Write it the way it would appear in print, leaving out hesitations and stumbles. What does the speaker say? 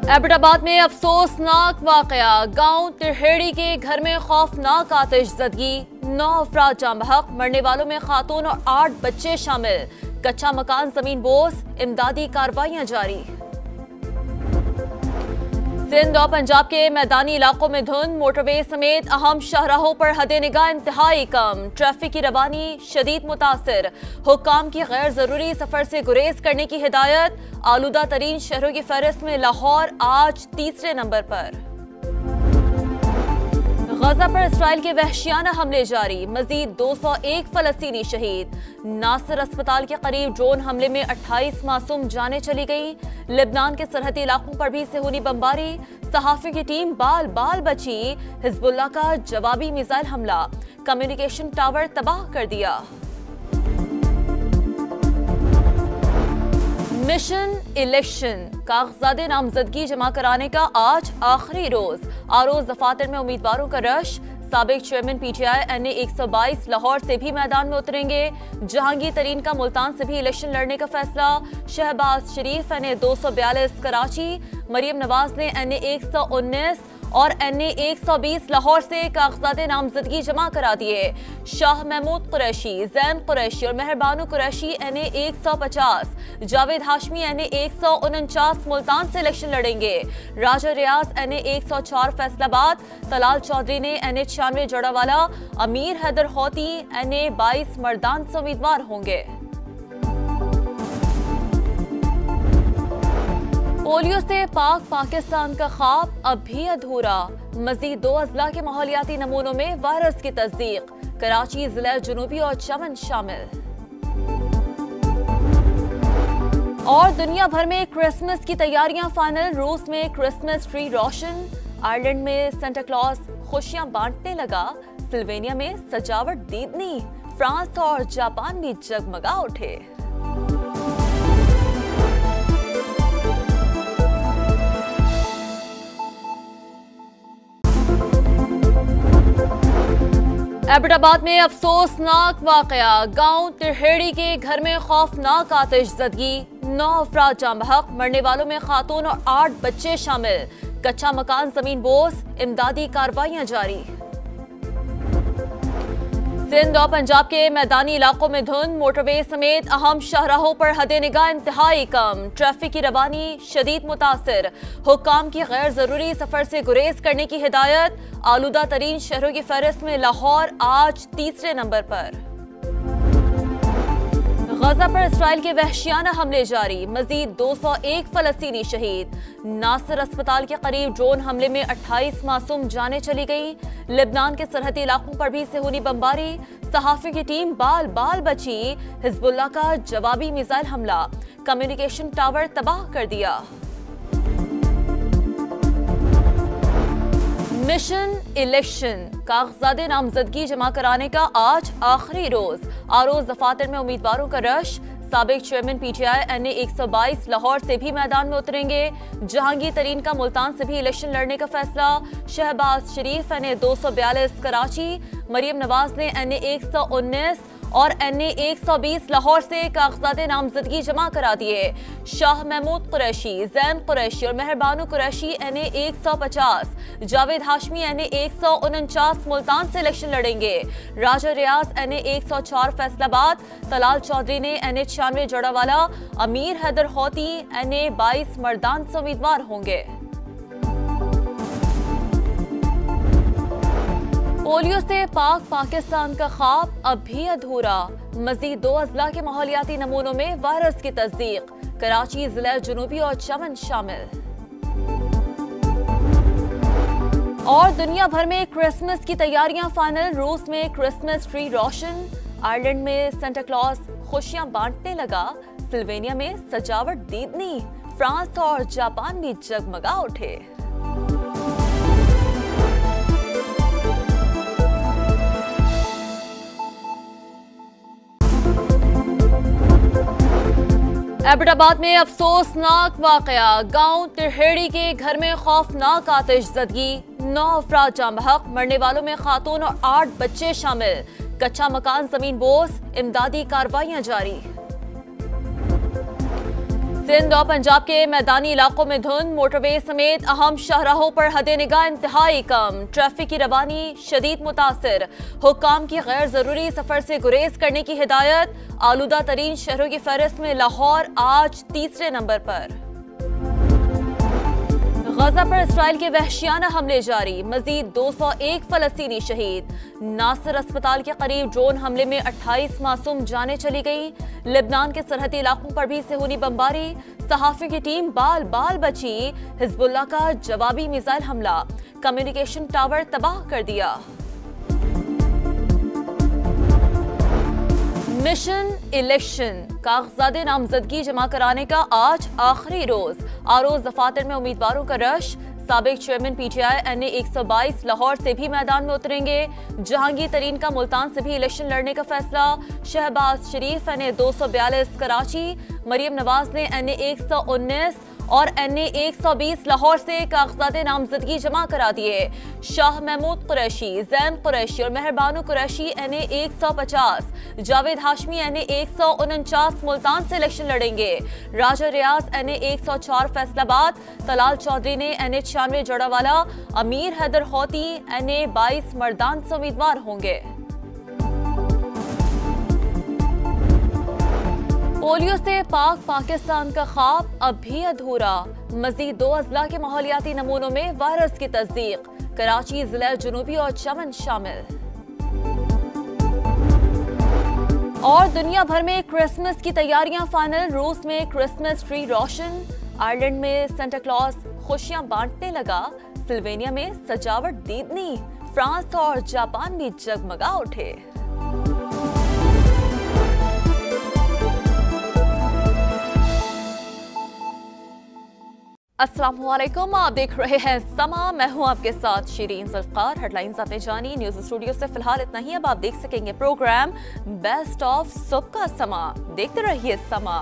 एबटाबाद में अफसोसनाक वाकया। गांव तिरहेड़ी के घर में खौफनाक आतिशज़दगी। 9 अफराद जाँ बहक, मरने वालों में खातून और 8 बच्चे शामिल। कच्चा मकान जमीन बोस, इमदादी कार्रवाइयां जारी। सिंध और पंजाब के मैदानी इलाकों में धुंध, मोटरवे समेत अहम शाहराहों पर हदे निगाह इंतहाई कम। ट्रैफिक की रवानी शदीद मुतासिर। हुक्काम की गैर जरूरी सफर से गुरेज करने की हिदायत। आलूदा तरीन शहरों की फहरिस्त में लाहौर आज तीसरे नंबर पर। गजा पर इसराइल के वहशियाना हमले जारी। मजीद 201 फलस्तीनी शहीद। नासिर अस्पताल के करीब ड्रोन हमले में 28 मासूम जानें चली गई। लेबनान के सरहदी इलाकों पर भी सेहूनी बमबारी। सहाफियों की टीम बाल बाल बची। हिजबुल्लाह का जवाबी मिसाइल हमला, कम्युनिकेशन टावर तबाह कर दिया। मिशन इलेक्शन, कागजात नामजदगी जमा कराने का आज आखिरी रोज। आरोज दफातर में उम्मीदवारों का रश। साबिक चेयरमैन पीटीआई NA 122 लाहौर से भी मैदान में उतरेंगे। जहांगीर तरीन का मुल्तान से भी इलेक्शन लड़ने का फैसला। शहबाज शरीफ NA 242 कराची, मरियम नवाज ने NA 119 और NA 120 लाहौर से कागजात नामजदगी जमा करा दिए। शाह महमूद कुरैशी, जैन कुरैशी और मेहरबानू कुरैशी NA 150, जावेद हाशमी NA 149 मुल्तान से इलेक्शन लड़ेंगे। राजा रियाज NA 104 फैसलाबाद, तलाल चौधरी ने NA 96 जड़ावाला, अमीर हैदर होती NA 22 मर्दान से उम्मीदवार होंगे। पोलियो से पाक पाकिस्तान का ख्वाब अब भी अधूरा। मजीद 2 अजला के माहौलियाती नमूनों में वायरस की तस्दीक। कराची, जिला जनूबी और चमन शामिल। और दुनिया भर में क्रिसमस की तैयारियां फाइनल। रूस में क्रिसमस ट्री रोशन। आयरलैंड में सेंटा क्लॉज खुशियां बांटने लगा। सिल्वेनिया में सजावट दीदनी। फ्रांस और जापान भी जगमगा उठे। एबटाबाद में अफसोसनाक वाकया। गांव तिरहेड़ी के घर में खौफनाक आतिशज़दगी। 9 अफराद जाँ बहक, मरने वालों में खातून और 8 बच्चे शामिल। कच्चा मकान जमीन बोस, इमदादी कार्रवाइयां जारी। सिंध और पंजाब के मैदानी इलाकों में धुंध, मोटरवे समेत अहम शाहराहों पर हदे निगाह इंतहाई कम। ट्रैफिक की रवानी शदीद मुतासिर। हुक्काम की गैर जरूरी सफर से गुरेज करने की हिदायत। आलूदा तरीन शहरों की फहरिस्त में लाहौर आज तीसरे नंबर पर। गजा पर इसराइल के वहशियाना हमले जारी। मजीद 201 फलस्तीनी शहीद। नासिर अस्पताल के करीब ड्रोन हमले में 28 मासूम जानें चली गई। लेबनान के सरहदी इलाकों पर भी सेहूनी बमबारी। सहाफियों की टीम बाल बाल बची। हिजबुल्लाह का जवाबी मिसाइल हमला, कम्युनिकेशन टावर तबाह कर दिया। मिशन इलेक्शन, कागजात नामजदगी जमा कराने का आज आखिरी रोज। आरोज दफातर में उम्मीदवारों का रश। साबिक चेयरमैन पीटीआई NA 122 लाहौर से भी मैदान में उतरेंगे। जहांगीर तरीन का मुल्तान से भी इलेक्शन लड़ने का फैसला। शहबाज शरीफ NA 242 कराची, मरियम नवाज ने NA 119 और NA 120 लाहौर से कागजात नामजदगी जमा करा दिए। शाह महमूद कुरैशी, जैन कुरैशी और मेहरबानू कुरैशी NA 150, जावेद हाशमी NA 149 मुल्तान से इलेक्शन लड़ेंगे। राजा रियाज NA 104 फैसलाबाद, तलाल चौधरी ने NA 96 जड़ावाला, अमीर हैदर होती NA 22 मर्दान से उम्मीदवार होंगे। पोलियो से पाक पाकिस्तान का ख्वाब अब भी अधूरा। मजीद 2 अजला के माहौलियाती नमूनों में वायरस की तस्दीक। कराची, जिला जनूबी और चमन शामिल। और दुनिया भर में क्रिसमस की तैयारियां फाइनल। रूस में क्रिसमस ट्री रोशन। आयरलैंड में सेंटा क्लॉज खुशियां बांटने लगा। सिल्वेनिया में सजावट दीदनी। फ्रांस और जापान भी जगमगा उठे। एबटाबाद में अफसोसनाक वाकया। गांव तिरहेड़ी के घर में खौफनाक आतिशज़दगी। 9 अफराद जाँ बहक, मरने वालों में खातून और 8 बच्चे शामिल। कच्चा मकान जमीन बोस, इमदादी कार्रवाइयां जारी। सिंध और पंजाब के मैदानी इलाकों में धुंध, मोटरवे समेत अहम शाहराहों पर हदे निगाह इंतहाई कम, ट्रैफिक की रवानी शदीद मुतासिर, हुक्काम की गैर जरूरी सफर से गुरेज करने की हिदायत। आलूदा तरीन शहरों की फहरिस्त में लाहौर आज तीसरे नंबर पर। गजा पर इसराइल के वहशियाना हमले जारी, मजीद 201 फलस्तीनी शहीद। नासिर अस्पताल के करीब ड्रोन हमले में 28 मासूम जानें चली गई। लेबनान के सरहदी इलाकों पर भी सेहूनी बमबारी, सहाफियों की टीम बाल बाल बची। हिजबुल्लाह का जवाबी मिसाइल हमला, कम्युनिकेशन टावर तबाह कर दिया। मिशन इलेक्शन, कागजात नामजदगी जमा कराने का आज आखिरी रोज। आरोज दफातर में उम्मीदवारों का रश। साबिक चेयरमैन पीटीआई NA 122 लाहौर से भी मैदान में उतरेंगे। जहांगीर तरीन का मुल्तान से भी इलेक्शन लड़ने का फैसला। शहबाज शरीफ NA 242 कराची, मरियम नवाज ने NA 119 और NA 120 लाहौर से कागजात नामजदगी जमा करा दिए। शाह महमूद कुरैशी, जैन कुरैशी और मेहरबानू कुरैशी NA 150, जावेद हाशमी NA 149 मुल्तान से इलेक्शन लड़ेंगे। राजा रियाज NA 104 फैसलाबाद, तलाल चौधरी ने NA 96 जड़ावाला, अमीर हैदर होती NA 22 मर्दान से उम्मीदवार होंगे। पोलियो से पाक पाकिस्तान का ख्वाब अब भी अधूरा, मजीद 2 अजला के माहौलियाती नमूनों में वायरस की तस्दीक। कराची, जिला जनूबी और चमन शामिल। और दुनिया भर में क्रिसमस की तैयारियां फाइनल, रूस में क्रिसमस ट्री रोशन, आयरलैंड में सेंटा क्लॉज खुशियां बांटने लगा, सिल्वेनिया में सजावट दीदनी, फ्रांस और जापान भी जगमगा उठे। अस्सलाम वालेकुम, आप देख रहे हैं समा। मैं हूं आपके साथ शीरीन जुल्फकार। हेडलाइंस आपने जानी, न्यूज स्टूडियो से फिलहाल इतना ही। अब आप देख सकेंगे प्रोग्राम बेस्ट ऑफ सुबह का समा। देखते रहिए समा।